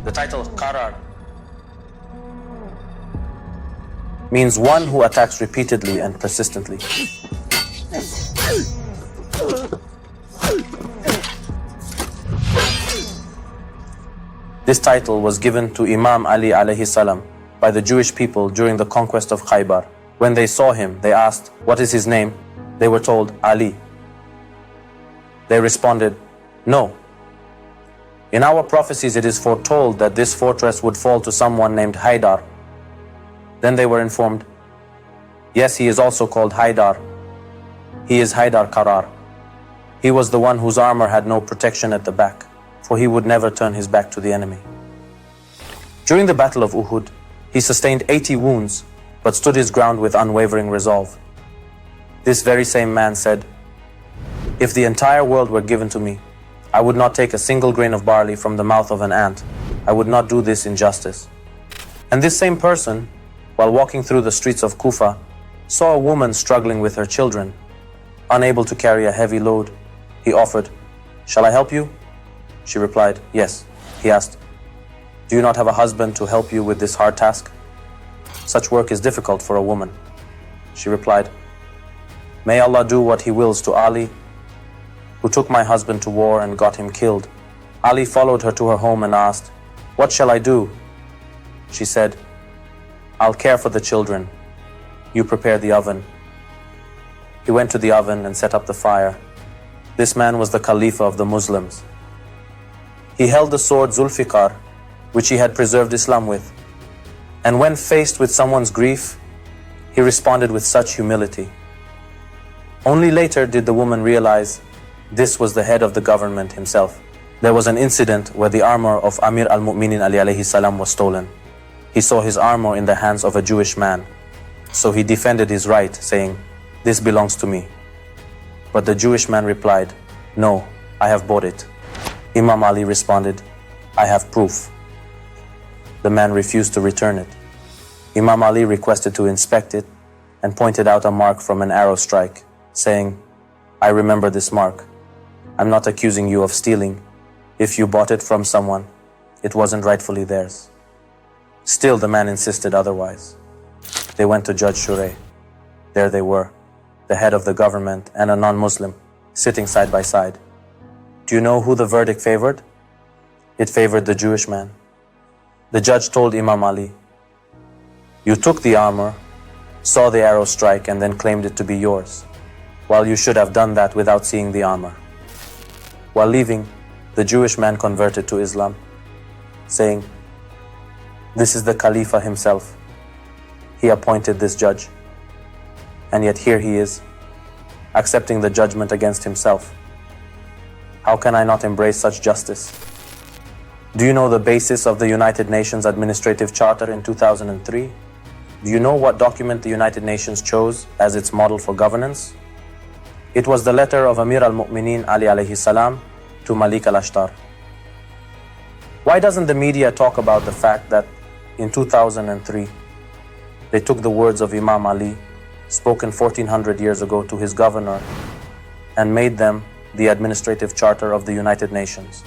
The title Qarar means one who attacks repeatedly and persistently. This title was given to Imam Ali alayhi salam by the Jewish people during the conquest of Khaybar. When they saw him, they asked, "What is his name?" They were told, "Ali." They responded, "No. In our prophecies it is foretold that this fortress would fall to someone named Haydar." Then they were informed, "Yes, he is also called Haydar. He is Haydar Qarar. He was the one whose armor had no protection at the back, for he would never turn his back to the enemy." During the Battle of Uhud, he sustained 80 wounds, but stood his ground with unwavering resolve. This very same man said, "If the entire world were given to me, I would not take a single grain of barley from the mouth of an ant. I would not do this injustice." And this same person, while walking through the streets of Kufa, saw a woman struggling with her children. Unable to carry a heavy load, he offered, "Shall I help you?" She replied, "Yes." He asked, "Do you not have a husband to help you with this hard task? Such work is difficult for a woman." She replied, "May Allah do what He wills to Ali, who took my husband to war and got him killed." Ali followed her to her home and asked, "What shall I do?" She said, "I'll care for the children. You prepare the oven." He went to the oven and set up the fire. This man was the Khalifa of the Muslims. He held the sword Zulfiqar, which he had preserved Islam with. And when faced with someone's grief, he responded with such humility. Only later did the woman realize this was the head of the government himself. There was an incident where the armor of Amir al-Mu'minin Ali alayhi salam was stolen. He saw his armor in the hands of a Jewish man. So he defended his right, saying, "This belongs to me." But the Jewish man replied, "No, I have bought it." Imam Ali responded, "I have proof." The man refused to return it. Imam Ali requested to inspect it and pointed out a mark from an arrow strike, saying, "I remember this mark. I'm not accusing you of stealing. If you bought it from someone, it wasn't rightfully theirs." Still, the man insisted otherwise. They went to Judge Shurey. There they were, the head of the government and a non-Muslim, sitting side by side. Do you know who the verdict favored? It favored the Jewish man. The judge told Imam Ali, "You took the armor, saw the arrow strike, and then claimed it to be yours, while you should have done that without seeing the armor." While leaving, the Jewish man converted to Islam, saying, "This is the Khalifa himself. He appointed this judge. And yet here he is, accepting the judgment against himself. How can I not embrace such justice?" Do you know the basis of the United Nations Administrative Charter in 2003? Do you know what document the United Nations chose as its model for governance? It was the letter of Amir al-Mu'minin Ali alayhi salam to Malik al-Ashtar. Why doesn't the media talk about the fact that in 2003, they took the words of Imam Ali, spoken 1400 years ago to his governor, and made them the administrative charter of the United Nations?